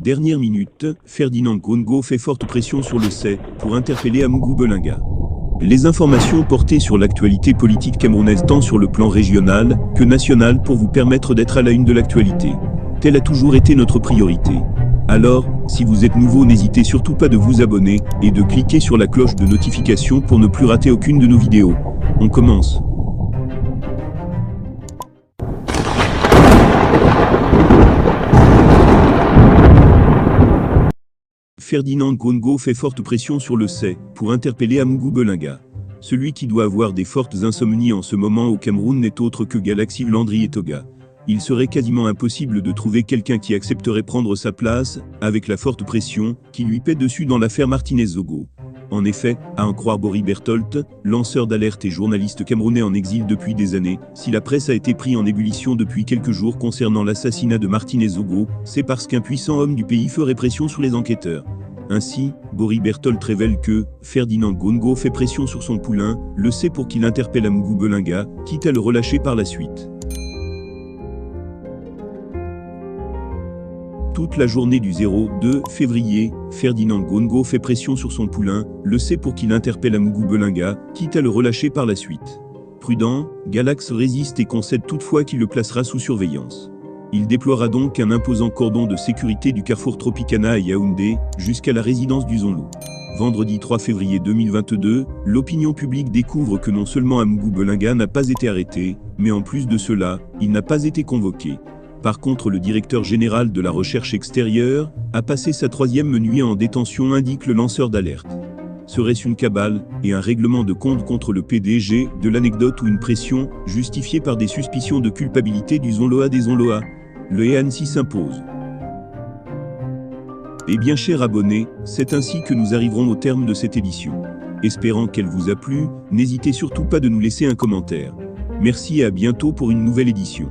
Dernière minute, Ferdinand Ngongo fait forte pression sur le CEI pour interpeller Amougou Belinga. Les informations portées sur l'actualité politique camerounaise tant sur le plan régional que national pour vous permettre d'être à la une de l'actualité. Telle a toujours été notre priorité. Alors, si vous êtes nouveau, n'hésitez surtout pas de vous abonner et de cliquer sur la cloche de notification pour ne plus rater aucune de nos vidéos. On commence. Ferdinand Ngongo fait forte pression sur le CEI pour interpeller Amougou Belinga. Celui qui doit avoir des fortes insomnies en ce moment au Cameroun n'est autre que Galaxy Landry Etoga. Il serait quasiment impossible de trouver quelqu'un qui accepterait prendre sa place, avec la forte pression qui lui pèse dessus dans l'affaire Martinez-Zogo. En effet, à en croire Boris Berthold, lanceur d'alerte et journaliste camerounais en exil depuis des années, si la presse a été prise en ébullition depuis quelques jours concernant l'assassinat de Martinez-Zogo, c'est parce qu'un puissant homme du pays ferait pression sur les enquêteurs. Ainsi, Boris Berthold révèle que Ferdinand Ngongo fait pression sur son poulain, le CEI pour qu'il interpelle Amougou Belinga, quitte à le relâcher par la suite. Toute la journée du 2 février, Ferdinand Ngongo fait pression sur son poulain, le CEI pour qu'il interpelle Amougou Belinga, quitte à le relâcher par la suite. Prudent, Galax résiste et concède toutefois qu'il le placera sous surveillance. Il déploiera donc un imposant cordon de sécurité du carrefour Tropicana à Yaoundé, jusqu'à la résidence du Zonlou. Vendredi 3 février 2022, l'opinion publique découvre que non seulement Amougou Belinga n'a pas été arrêté, mais en plus de cela, il n'a pas été convoqué. Par contre, le directeur général de la recherche extérieure a passé sa 3e nuit en détention, indique le lanceur d'alerte. Serait-ce une cabale et un règlement de compte contre le PDG de l'anecdote ou une pression justifiée par des suspicions de culpabilité du Zonloa des Zonloa? Le EANSI s'impose. Et bien chers abonnés, c'est ainsi que nous arriverons au terme de cette édition. Espérant qu'elle vous a plu, n'hésitez surtout pas de nous laisser un commentaire. Merci et à bientôt pour une nouvelle édition.